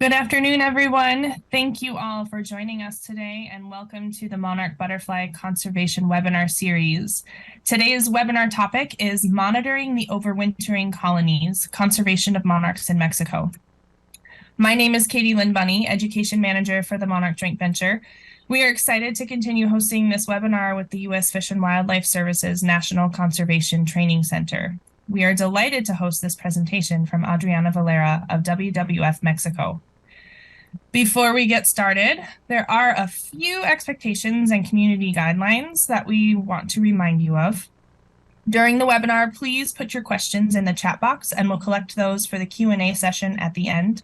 Good afternoon, everyone. Thank you all for joining us today and welcome to the Monarch Butterfly Conservation Webinar Series. Today's webinar topic is Monitoring the Overwintering Colonies, Conservation of Monarchs in Mexico. My name is Katie Lynn Bunny, Education Manager for the Monarch Joint Venture. We are excited to continue hosting this webinar with the U.S. Fish and Wildlife Service's National Conservation Training Center. We are delighted to host this presentation from Adriana Valera of WWF Mexico. Before we get started, there are a few expectations and community guidelines that we want to remind you of. During the webinar, please put your questions in the chat box and we'll collect those for the Q&A session at the end.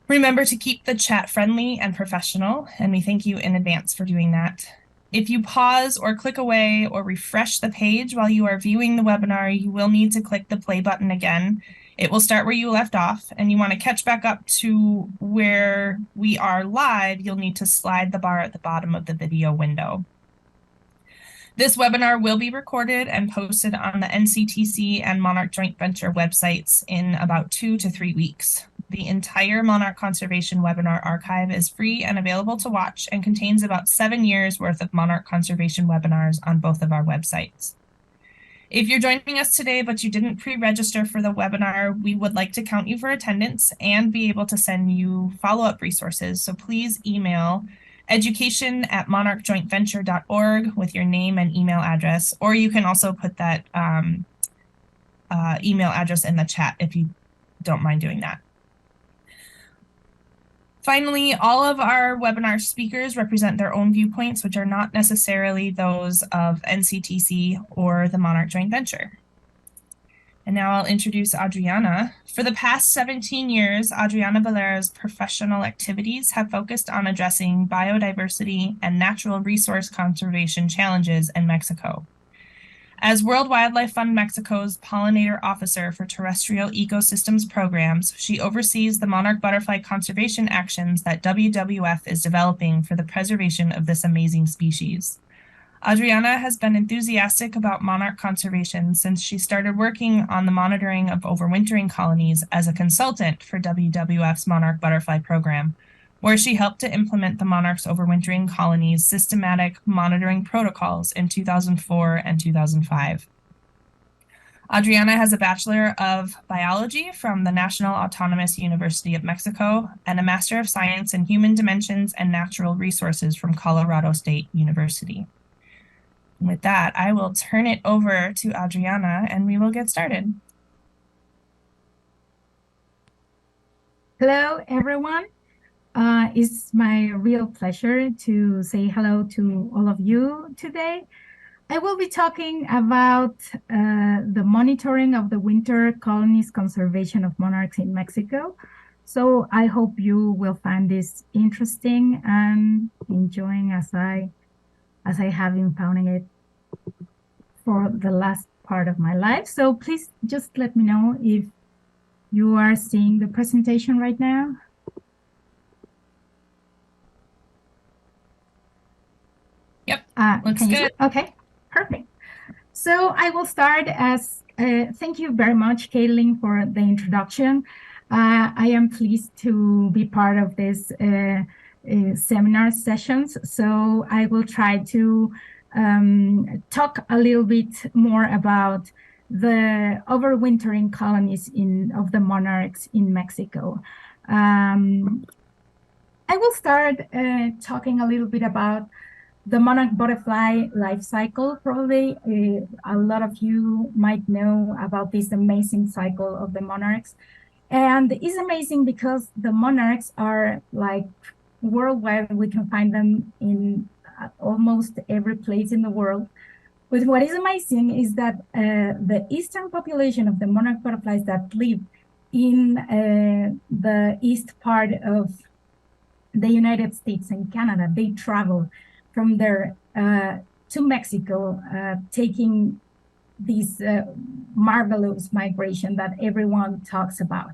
Remember to keep the chat friendly and professional, and we thank you in advance for doing that. If you pause or click away or refresh the page while you are viewing the webinar, you will need to click the play button again. It will start where you left off, and you want to catch back up to where we are live, you'll need to slide the bar at the bottom of the video window. This webinar will be recorded and posted on the NCTC and Monarch Joint Venture websites in about 2 to 3 weeks. The entire Monarch Conservation webinar archive is free and available to watch and contains about 7 years worth of Monarch Conservation webinars on both of our websites. If you're joining us today but you didn't pre-register for the webinar, we would like to count you for attendance and be able to send you follow-up resources. So please email education@monarchjointventure.org with your name and email address, or you can also put that email address in the chat if you don't mind doing that. Finally, all of our webinar speakers represent their own viewpoints, which are not necessarily those of NCTC or the Monarch Joint Venture. And now I'll introduce Adriana. For the past 17 years, Adriana Valera's professional activities have focused on addressing biodiversity and natural resource conservation challenges in Mexico. As World Wildlife Fund Mexico's pollinator officer for terrestrial ecosystems programs, she oversees the monarch butterfly conservation actions that WWF is developing for the preservation of this amazing species. Adriana has been enthusiastic about monarch conservation since she started working on the monitoring of overwintering colonies as a consultant for WWF's monarch butterfly program, where she helped to implement the monarchs' overwintering colonies' systematic monitoring protocols in 2004 and 2005. Adriana has a Bachelor of Biology from the National Autonomous University of Mexico and a Master of Science in Human Dimensions and Natural Resources from Colorado State University. With that, I will turn it over to Adriana and we will get started. Hello, everyone. It's my real pleasure to say hello to all of you today. I will be talking about the monitoring of the winter colonies conservation of monarchs in Mexico. So I hope you will find this interesting and enjoying as I have been finding it for the last part of my life. So please just let me know if you are seeing the presentation right now. Yep, looks good. Okay, perfect. So I will start as, thank you very much, Caitlin, for the introduction. I am pleased to be part of this seminar sessions. So I will try to talk a little bit more about the overwintering colonies of the monarchs in Mexico. I will start talking a little bit about the monarch butterfly life cycle. Probably a lot of you might know about this amazing cycle of the monarchs. And it's amazing because the monarchs are like worldwide. We can find them in almost every place in the world. But what is amazing is that the eastern population of the monarch butterflies that live in the east part of the United States and Canada, they travel from there to Mexico, taking this marvelous migration that everyone talks about.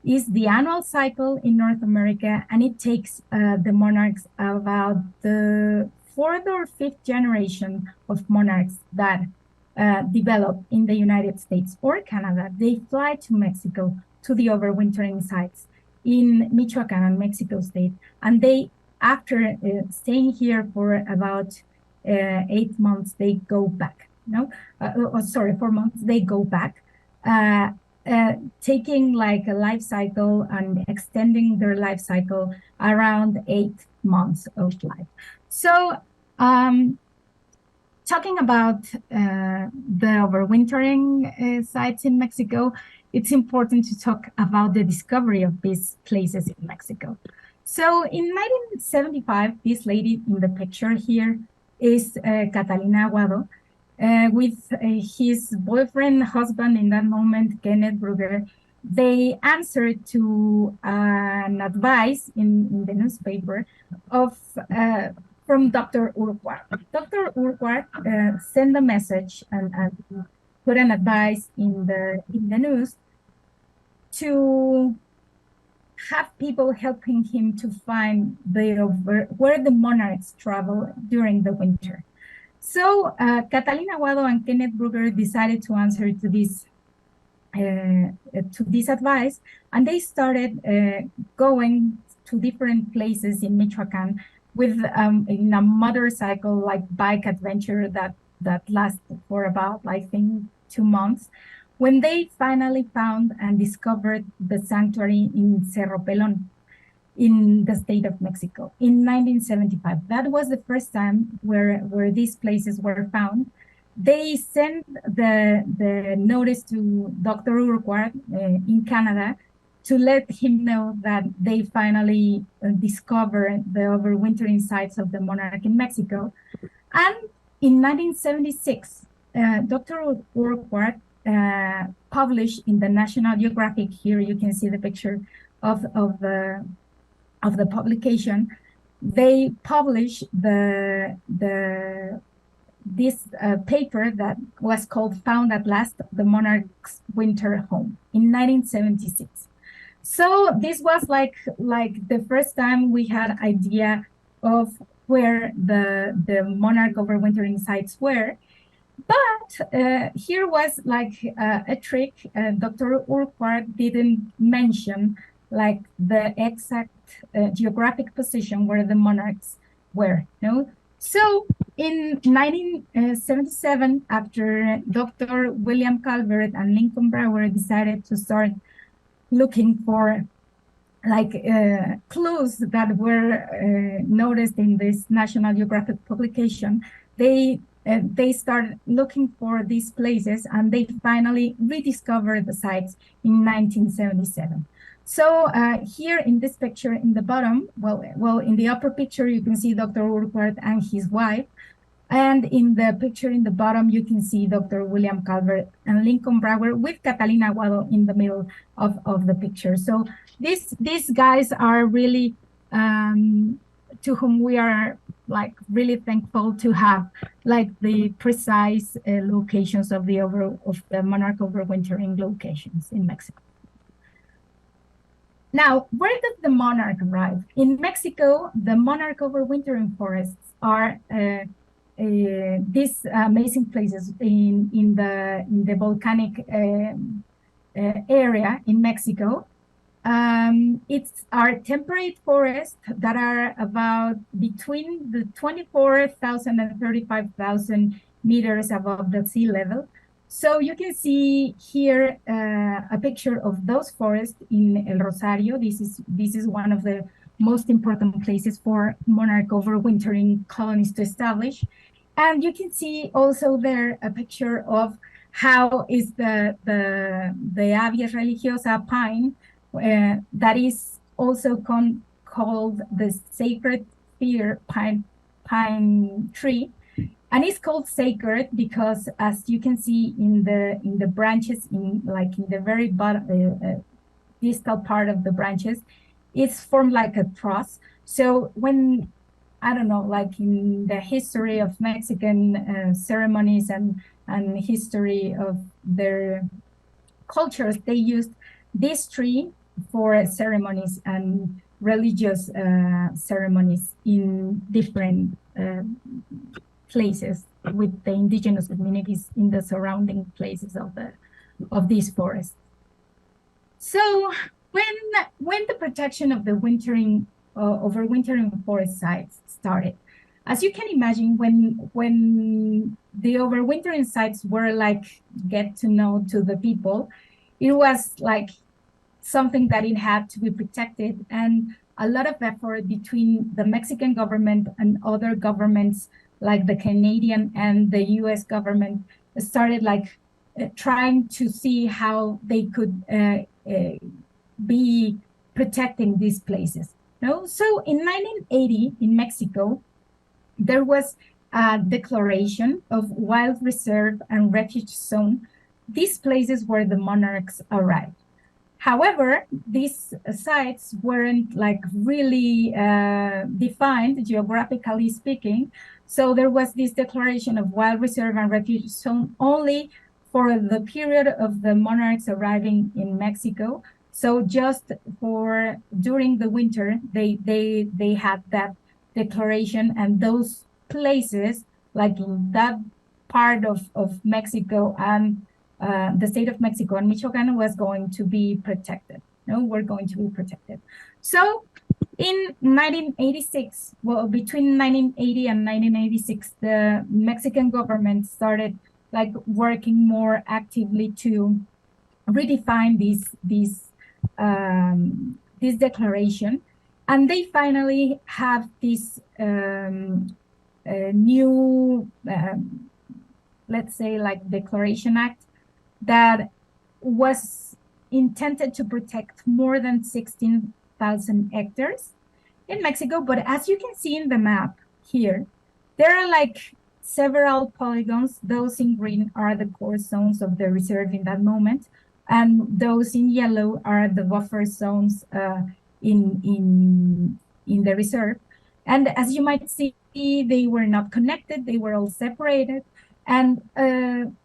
Is the annual cycle in North America, and it takes the monarchs about the 4th or 5th generation of monarchs that develop in the United States or Canada. They fly to Mexico to the overwintering sites. in Michoacan and Mexico State. And they, after staying here for about 8 months, they go back. No, sorry, 4 months, they go back, taking like a life cycle and extending their life cycle around 8 months of life. So, talking about the overwintering sites in Mexico, it's important to talk about the discovery of these places in Mexico. So in 1975, this lady in the picture here is Catalina Aguado, with his boyfriend, husband in that moment, Kenneth Brugger. They answered to an advice in the newspaper of from Dr. Urquhart. Dr. Urquhart sent a message and put an advice in the news to have people helping him to find where the monarchs travel during the winter. So Catalina Aguado and Kenneth Brugger decided to answer to this advice, and they started going to different places in Michoacan with in a motorcycle like bike adventure that lasted for about, I think, 2 months, when they finally found and discovered the sanctuary in Cerro Pelon in the state of Mexico in 1975. That was the first time where these places were found. They sent the notice to Dr. Urquhart in Canada to let him know that they finally discovered the overwintering sites of the monarch in Mexico. And in 1976, Dr. Urquhart published in the National Geographic. Here you can see the picture of the publication. They published this paper that was called "Found at Last: The Monarch's Winter Home" in 1976. So this was like the first time we had idea of where the monarch overwintering sites were. But here was like a trick. Dr. Urquhart didn't mention like the exact geographic position where the monarchs were. No. So in 1977, after Dr. William Calvert and Lincoln Brower decided to start looking for like clues that were noticed in this National Geographic publication, they started looking for these places, and they finally rediscovered the sites in 1977. So here in this picture in the bottom, well, in the upper picture, you can see Dr. Urquhart and his wife. And in the picture in the bottom, you can see Dr. William Calvert and Lincoln Brower with Catalina Aguado in the middle of the picture. So these guys are really, to whom we are like really thankful to have like the precise locations of the monarch overwintering locations in Mexico. Now, where does the monarch arrive? In Mexico, the monarch overwintering forests are these amazing places in the volcanic area in Mexico. It's our temperate forests that are about between the 24,000 and 35,000 meters above the sea level. So you can see here a picture of those forests in El Rosario. This is one of the most important places for monarch overwintering colonies to establish. And you can see also there a picture of how is the Abies religiosa pine that is also called the sacred fir pine tree. And it's called sacred because, as you can see in the branches, in the very bottom, distal part of the branches, it's formed like a truss. So when, I don't know, like in the history of Mexican ceremonies and history of their cultures, they used this tree for ceremonies and religious ceremonies in different places with the indigenous communities in the surrounding places of these forests. So when the protection of the overwintering forest sites started, as you can imagine, when the overwintering sites were like get to know to the people, it was like something that it had to be protected, and a lot of effort between the Mexican government and other governments like the Canadian and the US government started like trying to see how they could be protecting these places. No? So in 1980 in Mexico, there was a declaration of wild reserve and refuge zone, these places where the monarchs arrived. However, these sites weren't like really defined geographically speaking. So there was this declaration of wild reserve and refuge zone only for the period of the monarchs arriving in Mexico. So just for during the winter, they had that declaration, and those places, like that part of Mexico and the state of Mexico and Michoacan was going to be protected. No, we're going to be protected. So in 1986, well, between 1980 and 1986, the Mexican government started like working more actively to redefine this declaration, and they finally have this new, let's say, like Declaration Act that was intended to protect more than 16,000 hectares in Mexico. But as you can see in the map here, there are like several polygons. Those in green are the core zones of the reserve in that moment, and those in yellow are the buffer zones in the reserve. And as you might see, they were not connected, they were all separated. And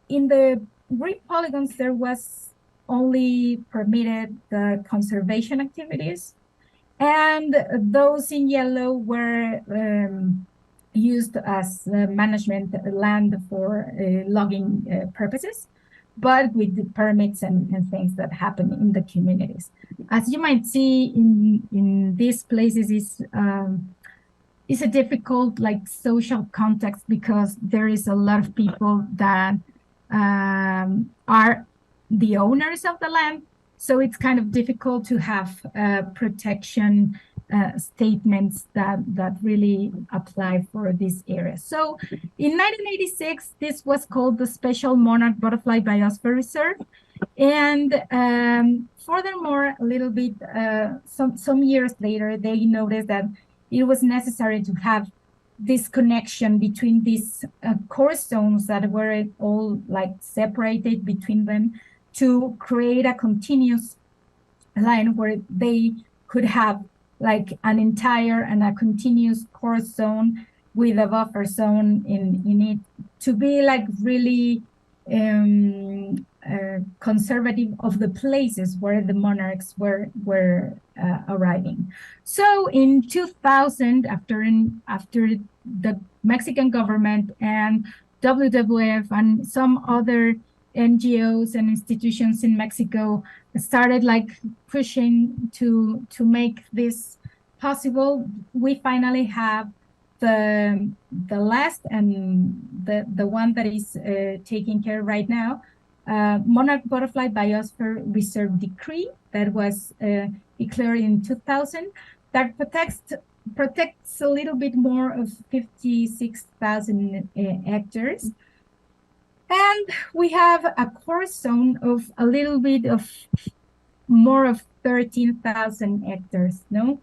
in the green polygons, there was only permitted the conservation activities, and those in yellow were used as management land for logging purposes, but with the permits and things that happen in the communities. As you might see in these places is a difficult like social context, because there is a lot of people that are the owners of the land. So it's kind of difficult to have protection statements that really apply for this area. So in 1986, this was called the Special Monarch Butterfly Biosphere Reserve. And furthermore, a little bit, some years later, they noticed that it was necessary to have this connection between these core zones that were all like separated between them, to create a continuous line where they could have like an entire and a continuous core zone with a buffer zone in it, to be like really conservative of the places where the monarchs were arriving. So in 2000, after the Mexican government and WWF and some other NGOs and institutions in Mexico started like pushing to make this possible, we finally have the last and the one that is taking care right now, Monarch Butterfly Biosphere Reserve Decree that was declared in 2000, that protects a little bit more of 56,000 hectares. And we have a core zone of a little bit of more of 13,000 hectares, no?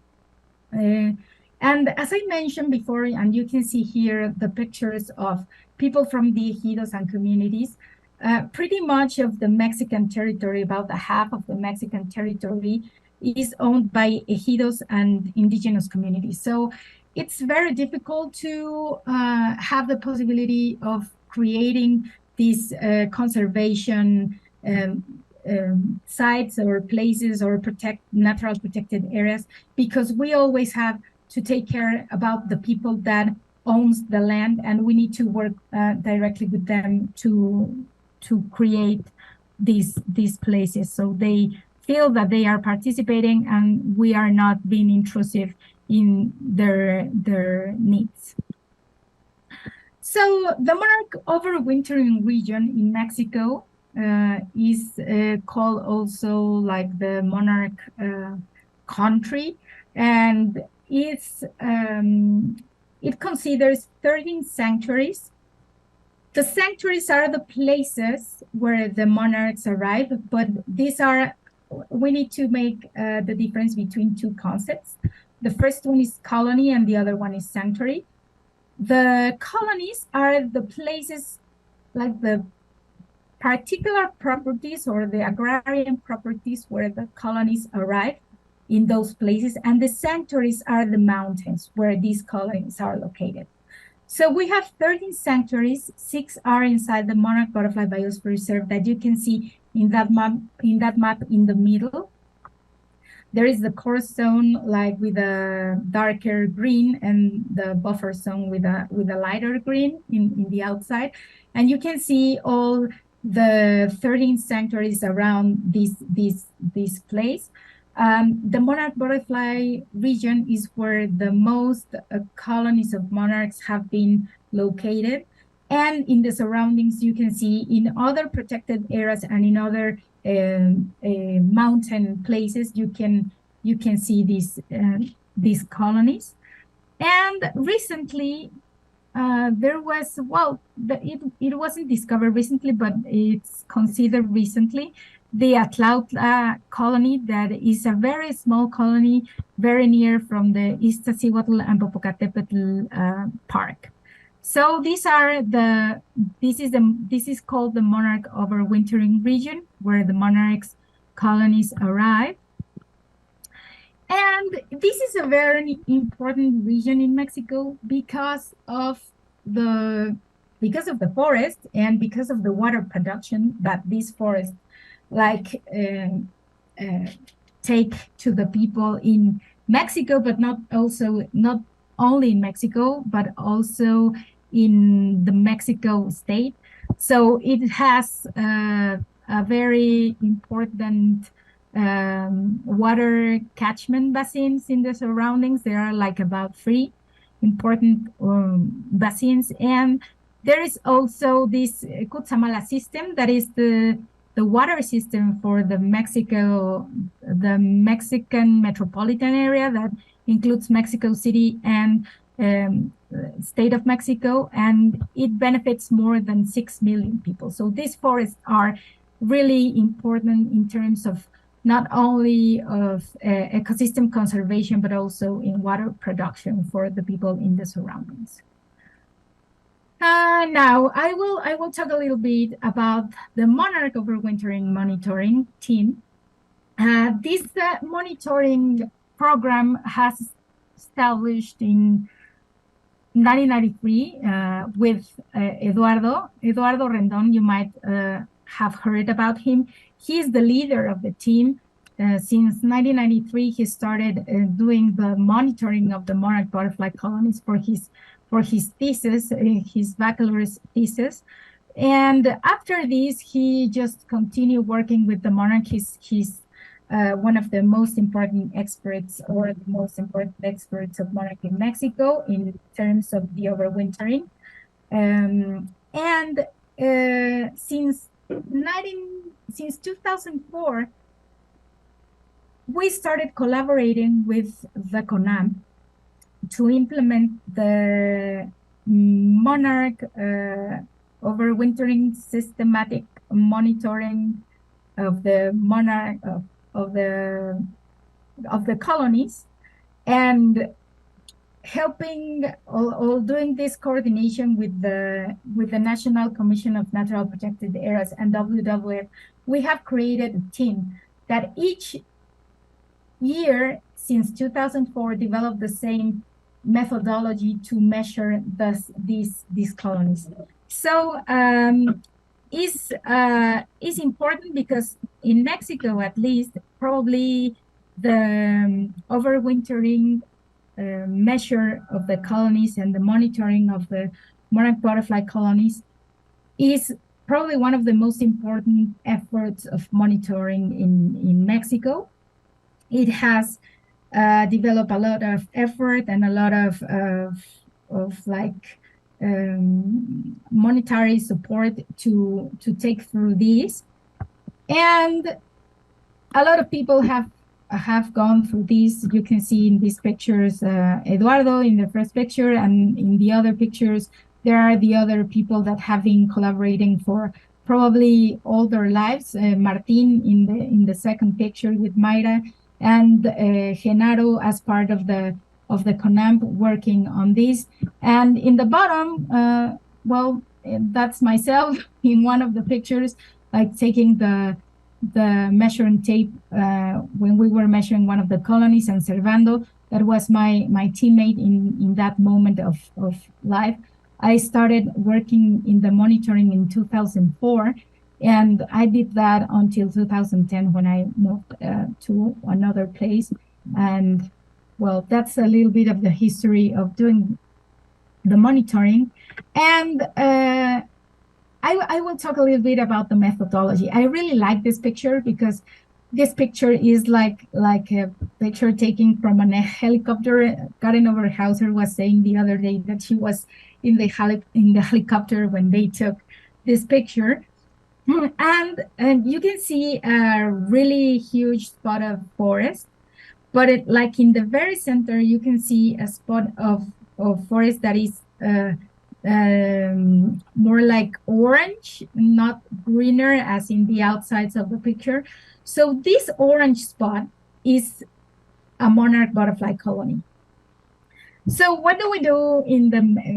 And as I mentioned before, and you can see here the pictures of people from the ejidos and communities, pretty much of the Mexican territory, about a half of the Mexican territory, is owned by ejidos and indigenous communities. So it's very difficult to have the possibility of creating these conservation sites or places or natural protected areas, because we always have to take care about the people that owns the land, and we need to work directly with them to create these places, so they feel that they are participating and we are not being intrusive in their needs. So the monarch overwintering region in Mexico is called also like the monarch country, and it considers 13 sanctuaries. The sanctuaries are the places where the monarchs arrive, but we need to make the difference between two concepts. The first one is colony and the other one is sanctuary. The colonies are the places, like the particular properties or the agrarian properties where the colonies arrive in those places, and the sanctuaries are the mountains where these colonies are located. So we have 13 sanctuaries, 6 are inside the Monarch Butterfly Biosphere Reserve that you can see in that map in the middle. There is the core zone, like with a darker green, and the buffer zone with a lighter green in the outside. And you can see all the 13 sanctuaries around this place. The monarch butterfly region is where the most colonies of monarchs have been located. And in the surroundings, you can see in other protected areas and in other mountain places, you can see these colonies. And recently, there was, well, it wasn't discovered recently, but it's considered recently, the Atlautla colony, that is a very small colony, very near from the Iztaccíhuatl and Popocatépetl park. So this is called the monarch overwintering region, where the monarchs colonies arrive. And this is a very important region in Mexico because of the forest and because of the water production that these forests take to the people in Mexico, but not only in Mexico, but also in the Mexico state. So it has a very important water catchment basins in the surroundings. There are like about 3 important basins, and there is also this Cutzamala system that is the water system for the Mexican metropolitan area that includes Mexico City and state of Mexico, and it benefits more than 6 million people. So these forests are really important in terms of not only of ecosystem conservation, but also in water production for the people in the surroundings. Now I will talk a little bit about the monarch overwintering monitoring team. This monitoring program has established in 1993 with Eduardo Rendon. You might have heard about him. He is the leader of the team. Since 1993, he started doing the monitoring of the monarch butterfly colonies for his thesis, his baccalaureate thesis. And after this, he just continued working with the monarch. He's one of the most important experts, or the most important experts of monarch in Mexico in terms of the overwintering. Since 2004, we started collaborating with the CONAM to implement the monarch overwintering systematic monitoring of the monarch of the colonies, and helping all doing this coordination with the National Commission of Natural Protected Areas and WWF. We have created a team that each year since 2004 developed the same methodology to measure these colonies. So is important because in Mexico, at least, probably the overwintering measure of the colonies and the monitoring of the monarch butterfly colonies is probably one of the most important efforts of monitoring in Mexico. It has developed a lot of effort and a lot of like monetary support to take through these, and a lot of people have gone through this. You can see in these pictures Eduardo in the first picture, and in the other pictures there are the other people that have been collaborating for probably all their lives. Martin in the second picture with Mayra, and Genaro as part of the CONAMP working on this. And in the bottom, well, that's myself in one of the pictures, like taking the measuring tape when we were measuring one of the colonies, and Servando, that was my teammate in that moment of life. I started working in the monitoring in 2004, and I did that until 2010 when I moved to another place. And well, that's a little bit of the history of doing the monitoring. And I will talk a little bit about the methodology. I really like this picture because this picture is like a picture taken from a helicopter. Karen Oberhauser was saying the other day that she was in the helicopter when they took this picture. And you can see a really huge spot of forest, but like in the very center, you can see a spot of forest that is more like orange, not greener as in the outsides of the picture. So this orange spot is a monarch butterfly colony. So what do we do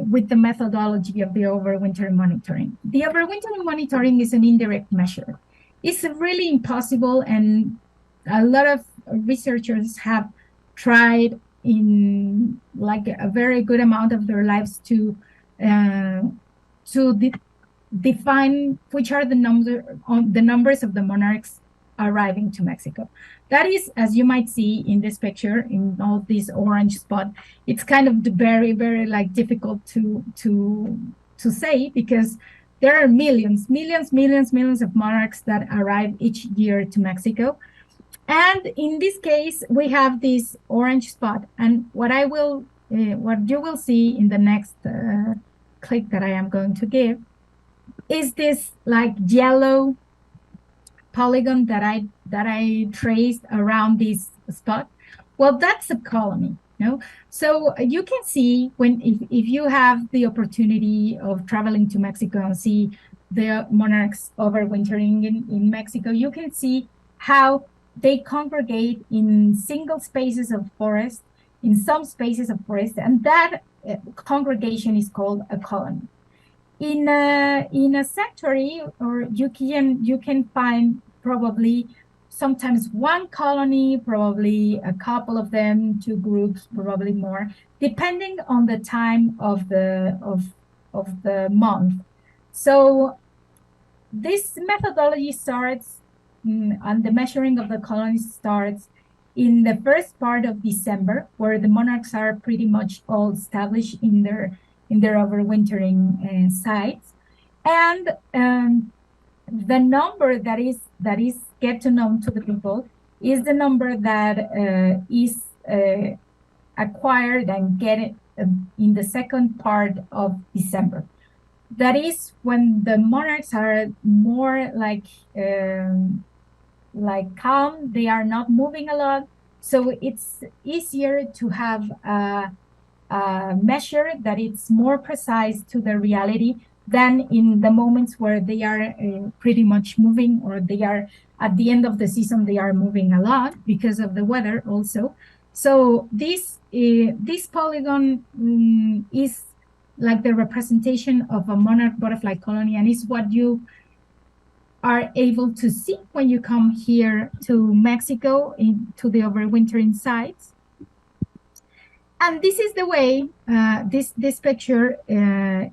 with the methodology of the overwintering monitoring? The overwintering monitoring is an indirect measure. It's really impossible, and a lot of researchers have tried in like a very good amount of their lives to define which are the numbers of the monarchs arriving to Mexico. That is, as you might see in this picture, in all these orange spots, it's kind of very, very like difficult to say, because there are millions of monarchs that arrive each year to Mexico. And in this case, we have this orange spot. And what you will see in the next click that I am going to give is this like yellow polygon that I traced around this spot. Well, that's a colony, no? So you can see if you have the opportunity of traveling to Mexico and see the monarchs overwintering in Mexico, you can see how they congregate in single spaces of forest, in some spaces of forest, and that congregation is called a colony. In a sanctuary, or you can find probably sometimes one colony, probably a couple of them, two groups, probably more, depending on the time of the month. So this methodology starts, and the measuring of the colonies starts in the first part of December, where the monarchs are pretty much all established in their overwintering sites, and the number that is get to know to the people is the number that is acquired and get in the second part of December. That is when the monarchs are more like calm. They are not moving a lot, so it's easier to have a measure that it's more precise to the reality than in the moments where they are pretty much moving, or they are at the end of the season, they are moving a lot because of the weather also. So this polygon is like the representation of a monarch butterfly colony, and is what you are able to see when you come here to Mexico, to the overwintering sites. And this is the way, this picture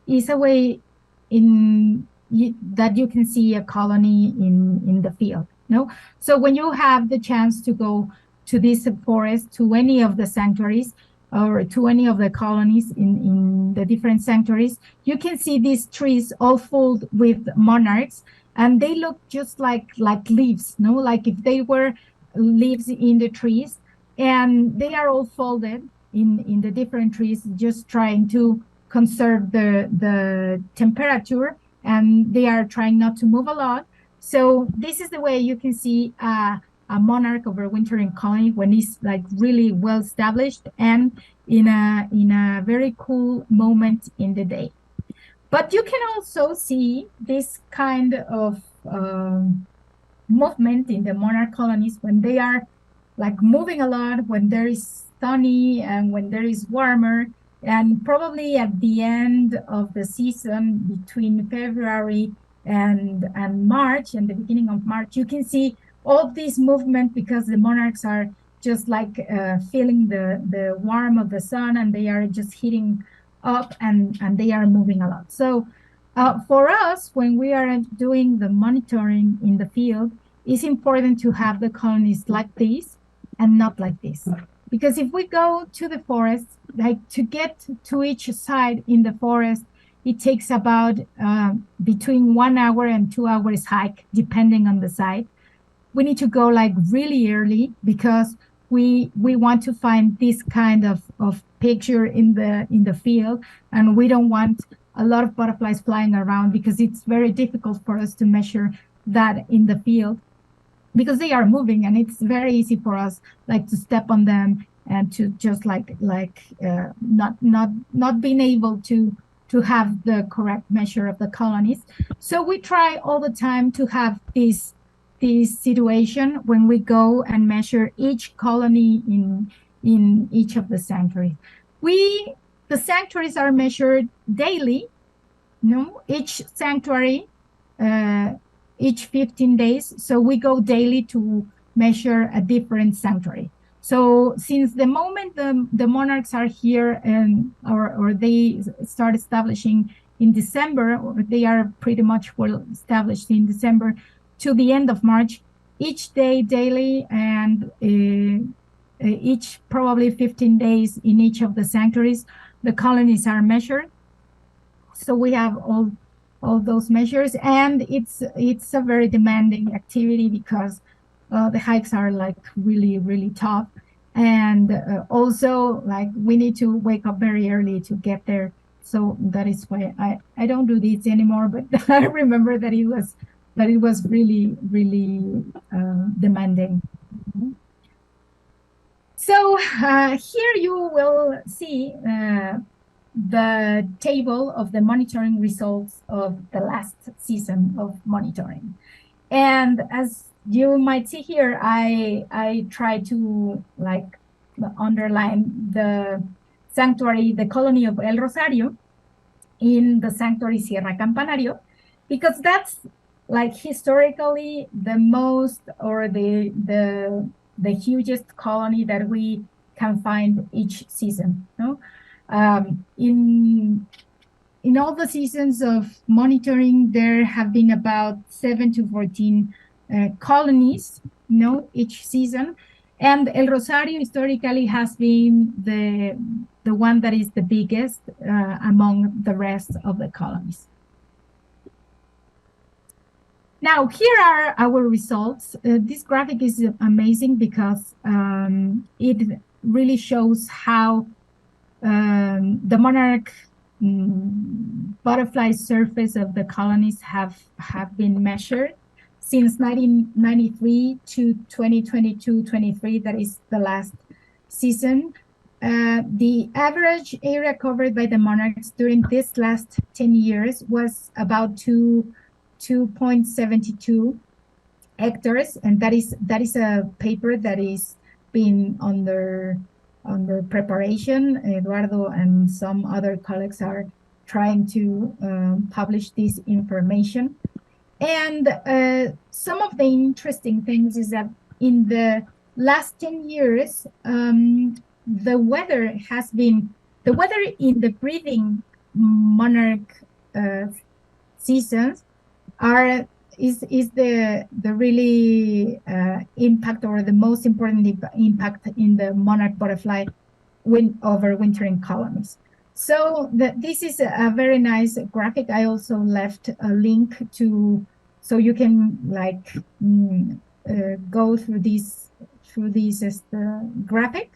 is a way that you can see a colony in the field. No, so when you have the chance to go to this forest, to any of the sanctuaries, or to any of the colonies in the different sanctuaries, you can see these trees all full with monarchs, and they look just like leaves, no, like if they were leaves in the trees, and they are all folded in the different trees, just trying to conserve the temperature, and they are trying not to move a lot. So this is the way you can see a monarch overwintering colony when it's like really well established and in a very cool moment in the day. But you can also see this kind of movement in the monarch colonies when they are like moving a lot, when there is sunny and when there is warmer. And probably at the end of the season, between February and March and the beginning of March, you can see all this movement because the monarchs are just like feeling the warmth of the sun, and they are just heating up, and they are moving a lot. So for us, when we are doing the monitoring in the field, it's important to have the colonies like this and not like this. Because if we go to the forest, like to get to each side in the forest, it takes about between 1 hour and 2 hours hike, depending on the site. We need to go like really early because we want to find this kind of picture in the field, and we don't want a lot of butterflies flying around because it's very difficult for us to measure that in the field because they are moving, and it's very easy for us like to step on them and to just not being able to have the correct measure of the colonies. So we try all the time to have this situation when we go and measure each colony in each of the sanctuaries. The sanctuaries are measured daily, each sanctuary each 15 days. So we go daily to measure a different sanctuary. So since the moment the monarchs are here or they start establishing in December, or they are pretty much well established in December to the end of March, each day daily, and each probably 15 days in each of the sanctuaries, the colonies are measured. So we have all those measures, and it's a very demanding activity because the hikes are like really tough, and also like we need to wake up very early to get there. So that is why I don't do this anymore, but I remember that it was really demanding. So here you will see the table of the monitoring results of the last season of monitoring. And as you might see here, I try to like underline the sanctuary, the colony of El Rosario in the sanctuary Sierra Campanario, because that's like historically the most, or the hugest colony that we can find each season. In all the seasons of monitoring, there have been about 7 to 14 colonies, each season, and El Rosario historically has been the one that is the biggest among the rest of the colonies. Now, here are our results. This graphic is amazing because it really shows how the monarch butterfly surface of the colonies have been measured since 1993 to 2022-23. That is the last season. The average area covered by the monarchs during this last 10 years was about 2.72 hectares, and that is a paper that is being under preparation. Eduardo and some other colleagues are trying to publish this information. And some of the interesting things is that in the last 10 years, the weather in the breeding monarch seasons is the really impact, or the most important impact in the monarch butterfly overwintering colonies. So this is a very nice graphic. I also left a link to, so you can like go through this graphic.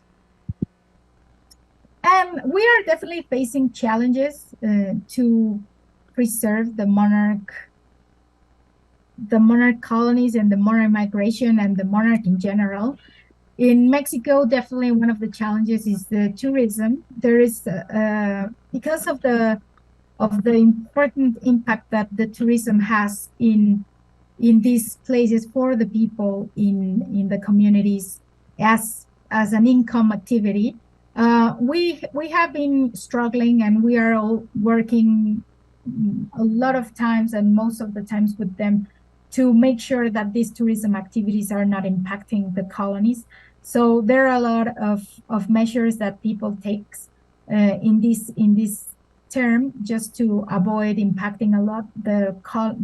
And we are definitely facing challenges to preserve the monarch colonies and the monarch migration and the monarch in general. In Mexico, definitely one of the challenges is the tourism. There is because of the important impact that the tourism has in these places for the people in the communities as an income activity. We have been struggling, and we are all working a lot of times and most of the times with them to make sure that these tourism activities are not impacting the colonies. So there are a lot of measures that people take in this term just to avoid impacting a lot the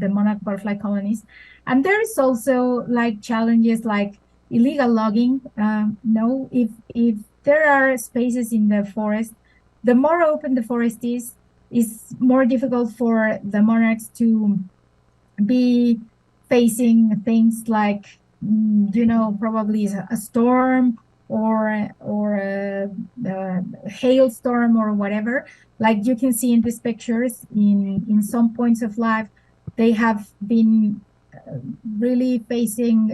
monarch butterfly colonies. And there is also like challenges like illegal logging. No, if there are spaces in the forest, the more open the forest is more difficult for the monarchs to be facing things like probably a storm or a hailstorm or whatever. Like you can see in these pictures, in some points of life, they have been really facing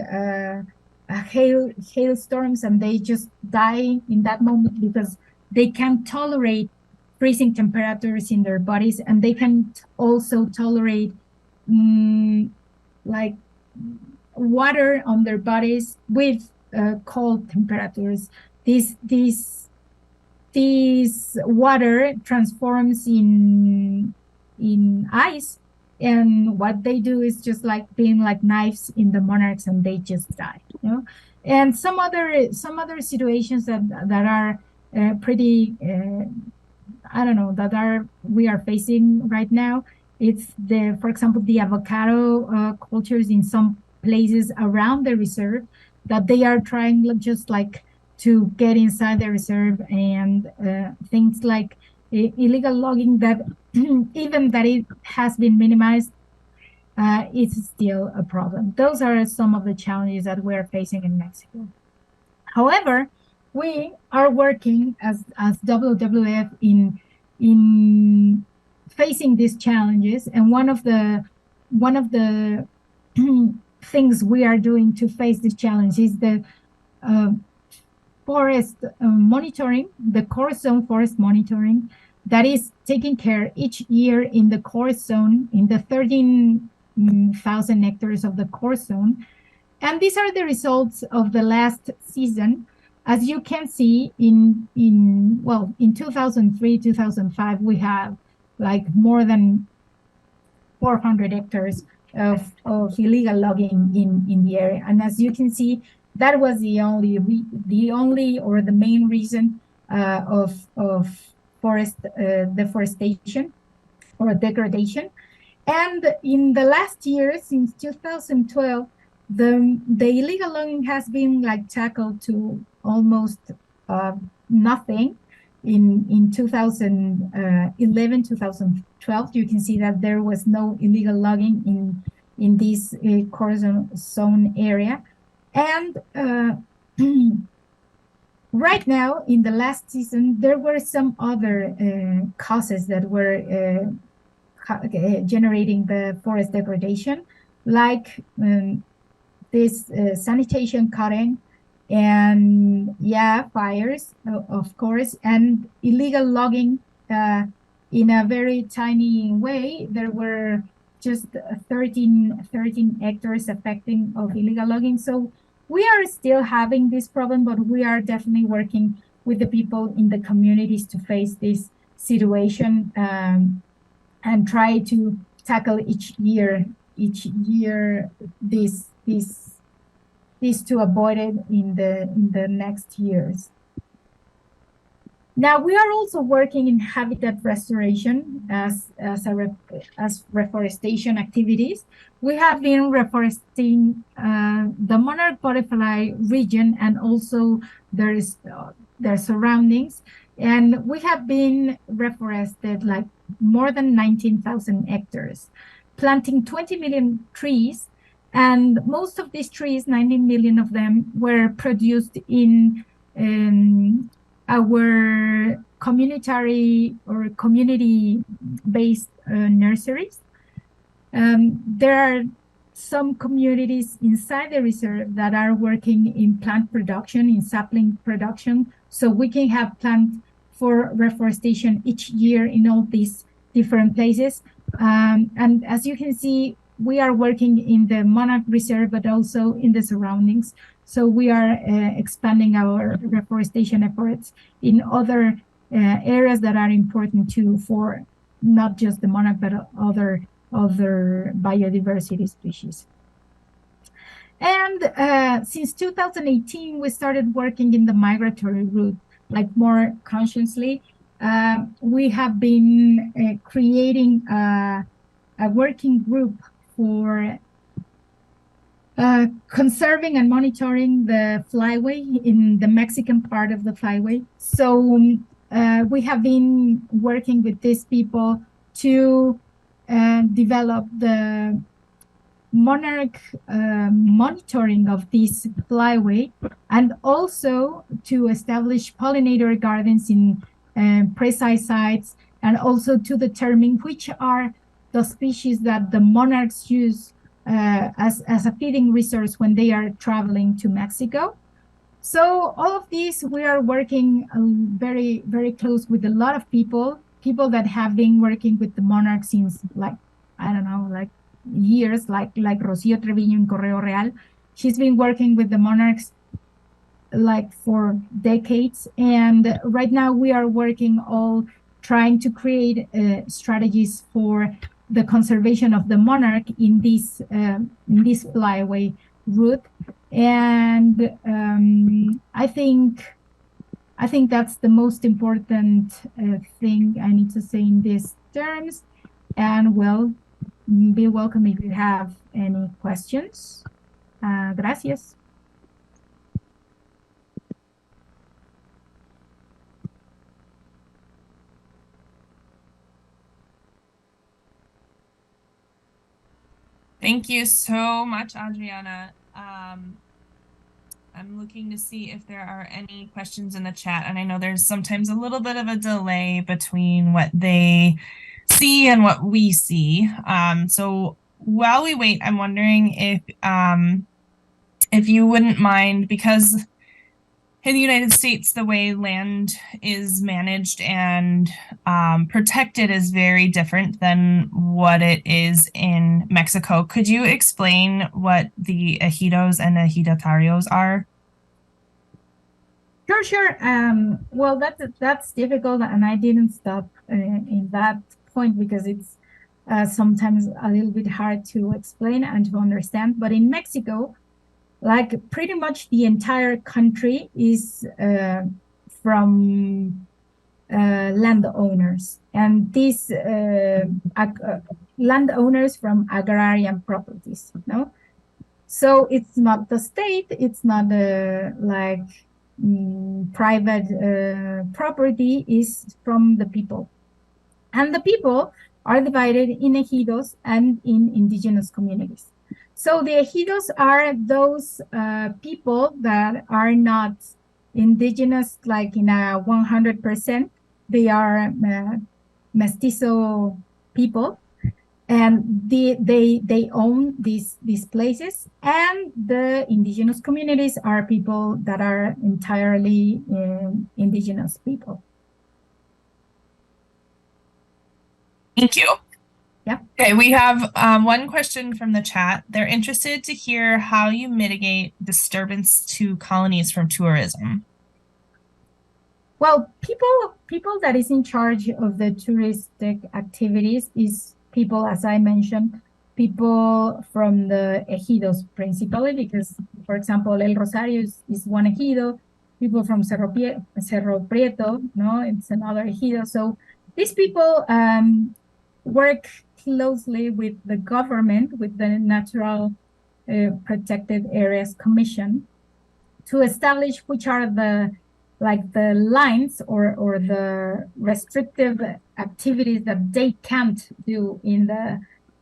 hailstorms, and they just die in that moment because they can't tolerate freezing temperatures in their bodies, and they can also tolerate like water on their bodies with cold temperatures. This water transforms in ice, and what they do is just like being like knives in the monarchs, and they just die. And some other situations that are pretty I don't know, that we are facing right now. It's for example, the avocado cultures in some places around the reserve, that they are trying just like to get inside the reserve, and things like illegal logging that even that it has been minimized, it's still a problem. Those are some of the challenges that we're facing in Mexico. However, we are working as WWF in facing these challenges, and one of the things we are doing to face this challenge is the forest monitoring, the core zone forest monitoring, that is taking care each year in the core zone, in the 13,000 hectares of the core zone. And these are the results of the last season. As you can see, in 2003, 2005, we have like more than 400 hectares of illegal logging in the area. And as you can see, that was the only or the main reason of forest deforestation or degradation. And in the last year, since 2012, the illegal logging has been like tackled to almost nothing. In 2011, 2012, you can see that there was no illegal logging in this core zone area. And right now, in the last season, there were some other causes that were generating the forest degradation, like this sanitation cutting, and fires, of course, and illegal logging in a very tiny way. There were just 13 hectares affecting of illegal logging. So we are still having this problem, but we are definitely working with the people in the communities to face this situation and try to tackle each year this to avoid it in the next years. Now we are also working in habitat restoration as reforestation activities. We have been reforesting the monarch butterfly region and also their surroundings And we have been reforested like more than 19,000 hectares, planting 20 million trees. And most of these trees, 19 million of them, were produced in our communitary or community-based nurseries. There are some communities inside the reserve that are working in plant production, in sapling production, so we can have plant for reforestation each year in all these different places. And as you can see, we are working in the Monarch Reserve, but also in the surroundings. So we are expanding our reforestation efforts in other areas that are important too, for not just the monarch, but other biodiversity species. And since 2018, we started working in the migratory route, like more consciously. We have been creating a working group for conserving and monitoring the flyway in the Mexican part of the flyway. So we have been working with these people to develop the monarch monitoring of this flyway, and also to establish pollinator gardens in precise sites, and also to determine which are the species that the monarchs use as a feeding resource when they are traveling to Mexico. So all of these, we are working very, very close with a lot of people that have been working with the monarchs since, like, I don't know, like years, like Rocío Treviño in Correo Real. She's been working with the monarchs like for decades. And right now we are working all trying to create strategies for the conservation of the monarch in this flyway route. And I think that's the most important thing I need to say in these terms. And well, be welcome if you have any questions. Gracias. Thank you so much, Adriana. I'm looking to see if there are any questions in the chat, and I know there's sometimes a little bit of a delay between what they see and what we see. So while we wait, I'm wondering if you wouldn't mind, because in the United States, the way land is managed and protected is very different than what it is in Mexico. Could you explain what the ejidos and ejidatarios are? Sure. Well, that's difficult, and I didn't stop in that point because it's sometimes a little bit hard to explain and to understand. But in Mexico, like pretty much the entire country is from landowners, and these landowners from agrarian properties, no? So it's not the state, it's not like private property, is from the people. And the people are divided in ejidos and in indigenous communities. So the ejidos are those people that are not indigenous, like in a 100%. They are mestizo people, and they own these places. And the indigenous communities are people that are entirely indigenous people. Thank you. Yeah. Okay, we have one question from the chat. They're interested to hear how you mitigate disturbance to colonies from tourism. Well, people that is in charge of the touristic activities is people, as I mentioned, people from the ejidos principally, because, for example, El Rosario is one ejido. People from Cerro Prieto, no, it's another ejido. So these people work closely with the government, with the Natural Protected Areas Commission, to establish which are the like the lines or the restrictive activities that they can't do in the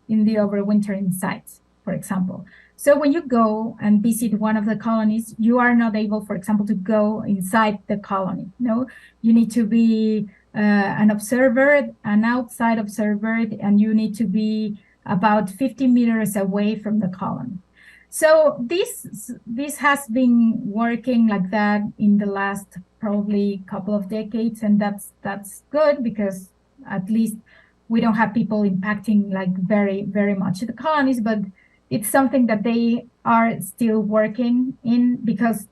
overwintering sites, for example. So when you go and visit one of the colonies, you are not able, for example, to go inside the colony. No, you need to be an observer, an outside observer, and you need to be about 50 meters away from the colony. So this has been working like that in the last probably couple of decades, and that's good because at least we don't have people impacting like very much the colonies, but it's something that they are still working in because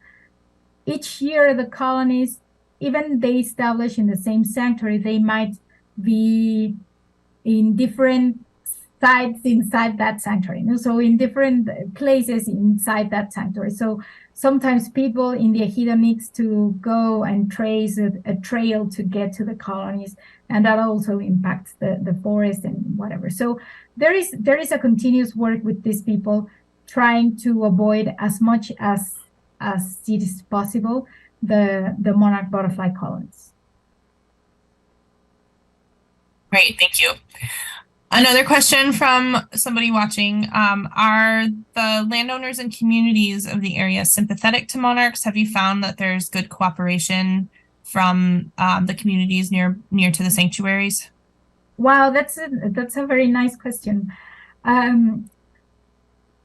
each year the colonies, even they establish in the same sanctuary, they might be in different sites inside that sanctuary, so in different places inside that sanctuary. So sometimes people in the ejido needs to go and trace a trail to get to the colonies, and that also impacts the forest and whatever. So there is a continuous work with these people trying to avoid as much as it is possible the monarch butterfly colonies. Great, thank you. Another question from somebody watching. Are the landowners and communities of the area sympathetic to monarchs? Have you found that there's good cooperation from the communities near to the sanctuaries? Wow, that's a very nice question.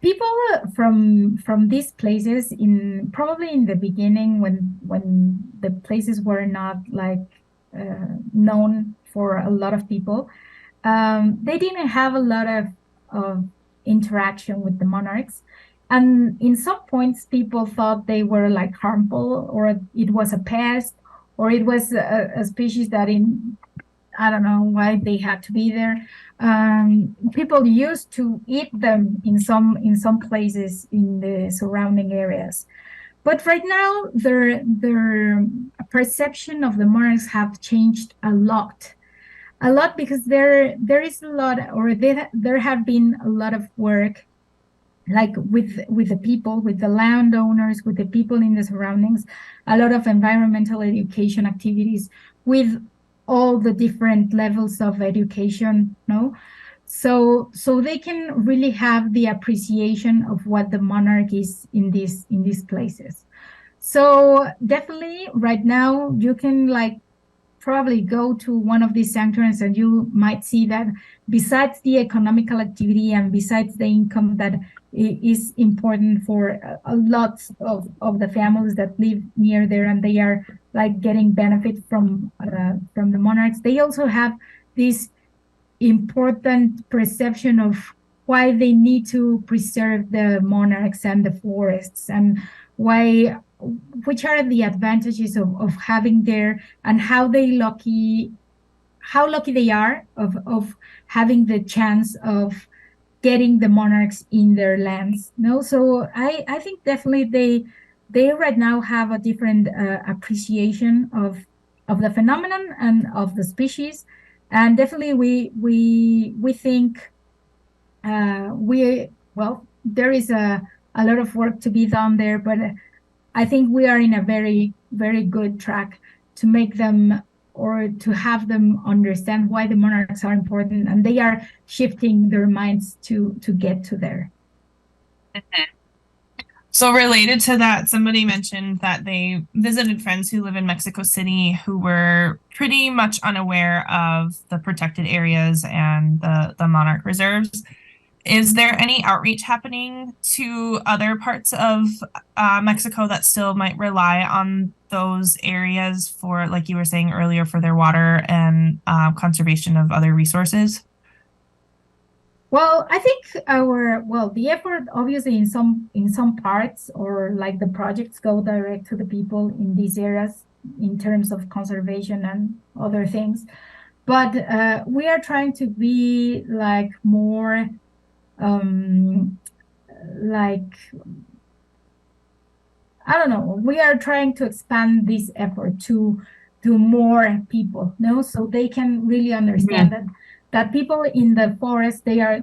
People from these places, in probably in the beginning when the places were not like known for a lot of people, they didn't have a lot of interaction with the monarchs. And in some points, people thought they were like harmful, or it was a pest, or it was a species that I don't know why they had to be there. People used to eat them in some places in the surrounding areas. But right now, their perception of the monarchs have changed a lot because there is a lot, or there have been a lot of work like with the people, with the landowners, with the people in the surroundings, a lot of environmental education activities with all the different levels of education, no? So they can really have the appreciation of what the monarch is in these places. So definitely right now you can like probably go to one of these sanctuaries and you might see that besides the economical activity and besides the income that is important for a lot of the families that live near there, and they are like getting benefit from the monarchs, they also have this important perception of why they need to preserve the monarchs and the forests, and which are the advantages of having there, and how lucky they are of having the chance of getting the monarchs in their lands. No, so I think definitely they right now have a different appreciation of the phenomenon and of the species, and definitely we think there is a lot of work to be done there, but I think we are in a very good track to make them, or to have them understand why the monarchs are important, and they are shifting their minds to get to there. So related to that, somebody mentioned that they visited friends who live in Mexico City who were pretty much unaware of the protected areas and the monarch reserves. Is there any outreach happening to other parts of Mexico that still might rely on those areas for, like you were saying earlier, for their water and conservation of other resources? Well, I think the effort obviously in some parts, or like the projects, go direct to the people in these areas in terms of conservation and other things. But we are trying to be like more like, I don't know, we are trying to expand this effort to more people, no, so they can really understand that people in the forest, they are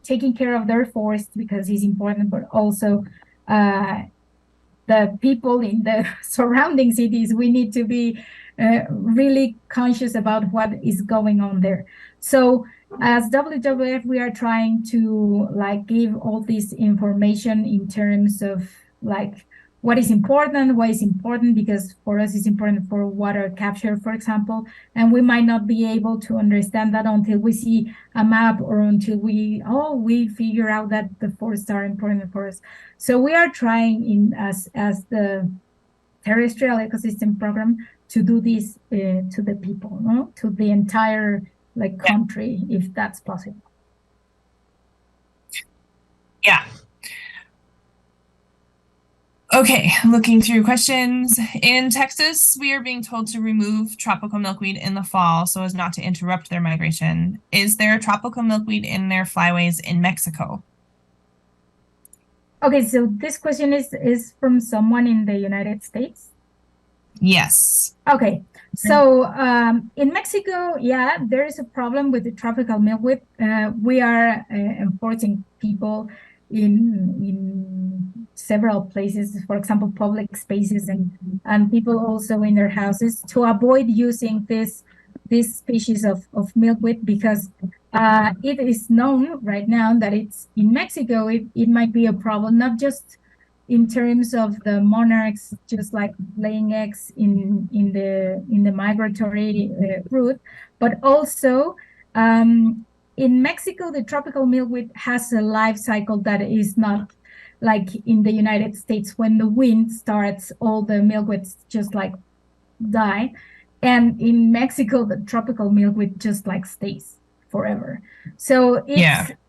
taking care of their forest because it's important, but also that the people in the surrounding cities, we need to be really conscious about what is going on there. So as WWF, we are trying to like give all this information in terms of like what is important, why is important, because for us it's important for water capture, for example, and we might not be able to understand that until we see a map or until we figure out that the forests are important for us. So we are trying in as the terrestrial ecosystem program to do this to the people, no? To the entire like country, if that's possible. Yeah. Okay, looking through questions. In Texas, we are being told to remove tropical milkweed in the fall so as not to interrupt their migration. Is there tropical milkweed in their flyways in Mexico? Okay, so this question is from someone in the United States? Yes. Okay, so in Mexico, yeah, there is a problem with the tropical milkweed. We are enforcing people in several places, for example, public spaces and people also in their houses to avoid using this species of milkweed because it is known right now that it's in Mexico, it might be a problem, not just in terms of the monarchs just like laying eggs in the migratory route, but also in Mexico, the tropical milkweed has a life cycle that is not like in the United States. When the wind starts, all the milkweeds just like die. And in Mexico, the tropical milkweed just like stays forever. So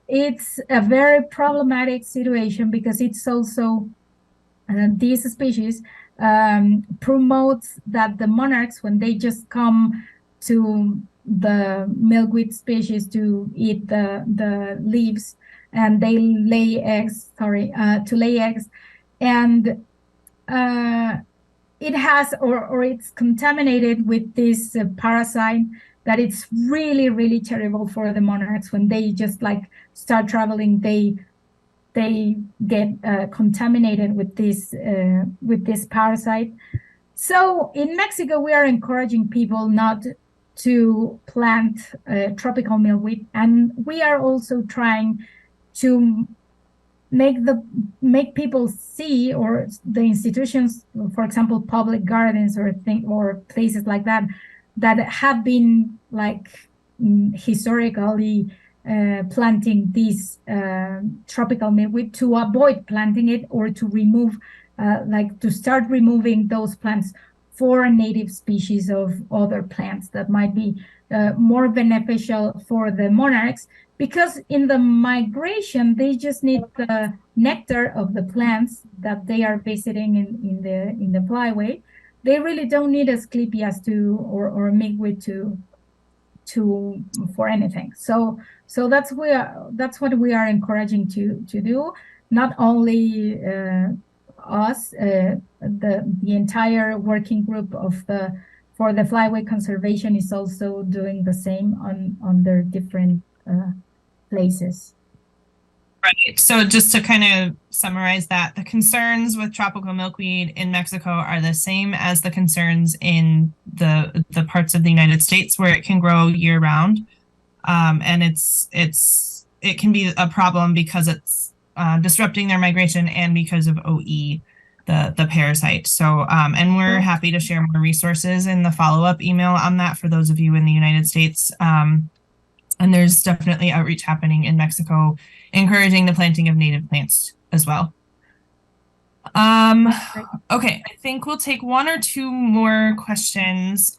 it's a very problematic situation because it's also this species promotes that the monarchs, when they just come to the milkweed species to eat the leaves, and they lay eggs, to lay eggs, and it has or it's contaminated with this parasite that it's really, really terrible for the monarchs. When they just like start traveling, they get contaminated with this parasite. So in Mexico, we are encouraging people not to plant tropical milkweed, and we are also trying to make people see, or the institutions, for example, public gardens or places like that have been like historically planting this tropical milkweed, to avoid planting it or to remove, to start removing those plants for native species of other plants that might be more beneficial for the monarchs, because in the migration they just need the nectar of the plants that they are visiting in the flyway. They really don't need Asclepias or milkweed for anything. So that's what we are encouraging to do. Not only us, the entire working group for the flyway conservation is also doing the same on their different places. Right. So just to kind of summarize that, the concerns with tropical milkweed in Mexico are the same as the concerns in the parts of the United States where it can grow year round. And it can be a problem because it's disrupting their migration and because of OE, the parasite. So and we're happy to share more resources in the follow-up email on that for those of you in the United States. And there's definitely outreach happening in Mexico, encouraging the planting of native plants as well. Okay, I think we'll take one or two more questions.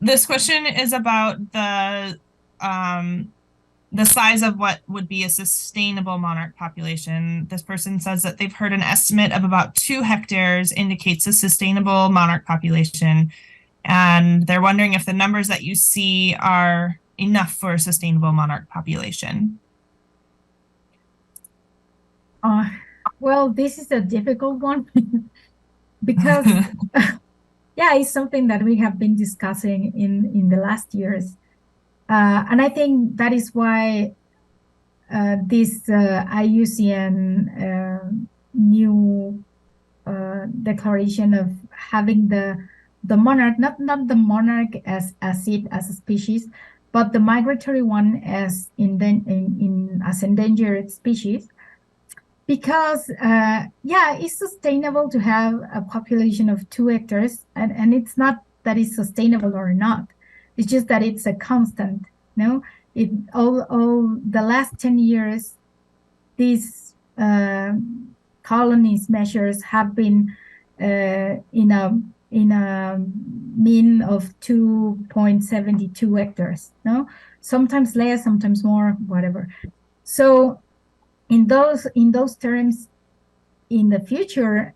This question is about the size of what would be a sustainable monarch population. This person says that they've heard an estimate of about 2 hectares indicates a sustainable monarch population. And they're wondering if the numbers that you see are enough for a sustainable monarch population. Well, this is a difficult one because yeah, it's something that we have been discussing in the last years. And I think that is why this IUCN new declaration of having the monarch, not the monarch as a species, but the migratory one as as endangered species, because it's sustainable to have a population of 2 hectares, and it's not that it's sustainable or not. It's just that it's a constant. No, it all the last 10 years, these colonies measures have been in a mean of 2.72 hectares. No, sometimes less, sometimes more, whatever. So in those terms, in the future,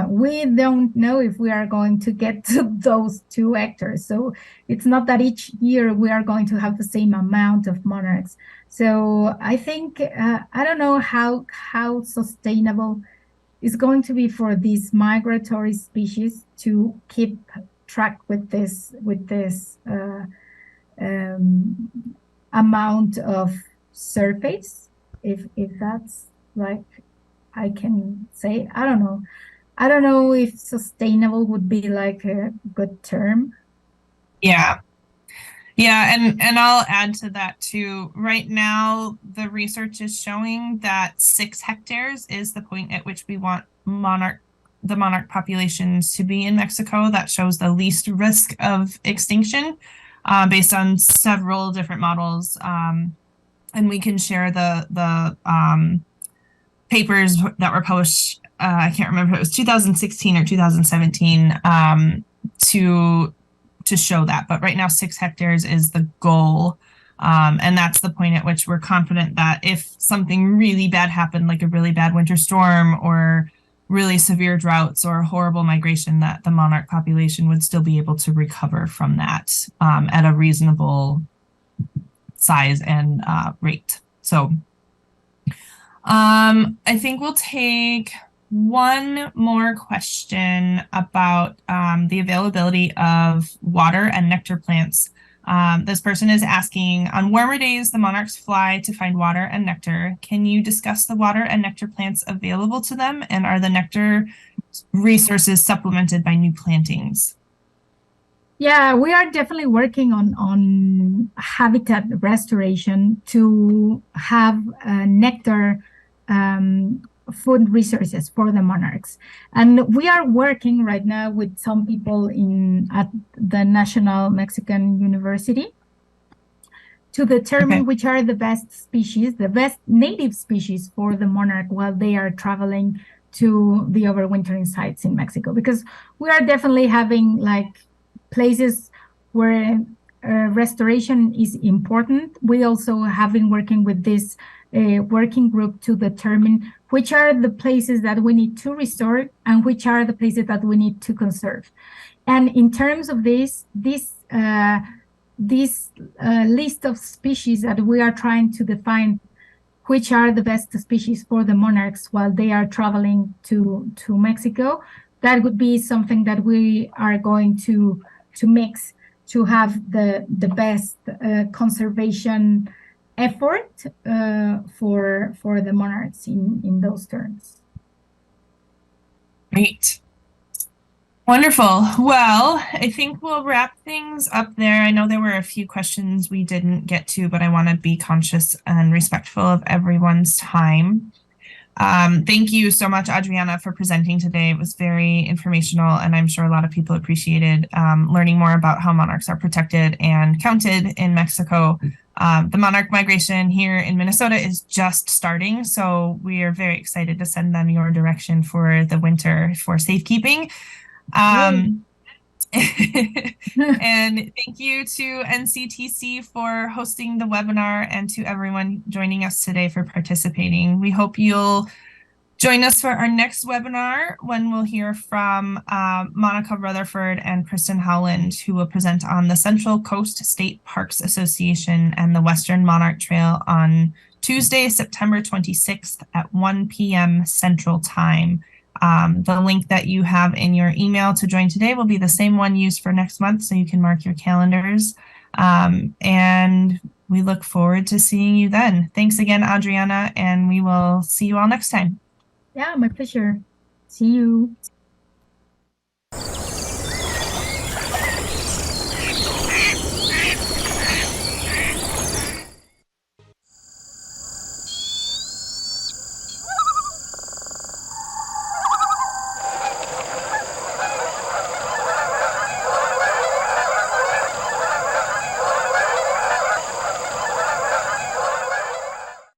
we don't know if we are going to get to those 2 hectares. So it's not that each year we are going to have the same amount of monarchs. So I think I don't know how sustainable it's going to be for these migratory species to keep track with this amount of surface, if that's like I can say. I don't know. I don't know if sustainable would be like a good term. Yeah. Yeah, and I'll add to that too. Right now, the research is showing that 6 hectares is the point at which we want the monarch populations to be in Mexico. That shows the least risk of extinction, based on several different models. And we can share the papers that were published. I can't remember if it was 2016 or 2017, to show that. But right now, 6 hectares is the goal. And that's the point at which we're confident that if something really bad happened, like a really bad winter storm or really severe droughts or horrible migration, that the monarch population would still be able to recover from that at a reasonable size and rate. So I think we'll take one more question about the availability of water and nectar plants. This person is asking, on warmer days, the monarchs fly to find water and nectar. Can you discuss the water and nectar plants available to them? And are the nectar resources supplemented by new plantings? Yeah, we are definitely working on habitat restoration to have nectar food resources for the monarchs. And we are working right now with some people at the National Mexican University to determine which are the best species, the best native species for the monarch while they are traveling to the overwintering sites in Mexico. Because we are definitely having like places where restoration is important. We also have been working with this working group to determine which are the places that we need to restore and which are the places that we need to conserve. And in terms of this list of species that we are trying to define which are the best species for the monarchs while they are traveling to Mexico, that would be something that we are going to mix to have the best conservation effort for the monarchs in those terms. Great. Wonderful. Well, I think we'll wrap things up there. I know there were a few questions we didn't get to, but I want to be conscious and respectful of everyone's time. Thank you so much, Adriana, for presenting today. It was very informational, and I'm sure a lot of people appreciated learning more about how monarchs are protected and counted in Mexico. The monarch migration here in Minnesota is just starting, so we are very excited to send them your direction for the winter for safekeeping. And thank you to NCTC for hosting the webinar and to everyone joining us today for participating. We hope you'll join us for our next webinar when we'll hear from Monica Rutherford and Kristen Howland, who will present on the Central Coast State Parks Association and the Western Monarch Trail on Tuesday, September 26th at 1 p.m. Central Time. The link that you have in your email to join today will be the same one used for next month, so you can mark your calendars. And we look forward to seeing you then. Thanks again, Adriana, and we will see you all next time. Yeah, my pleasure. See you.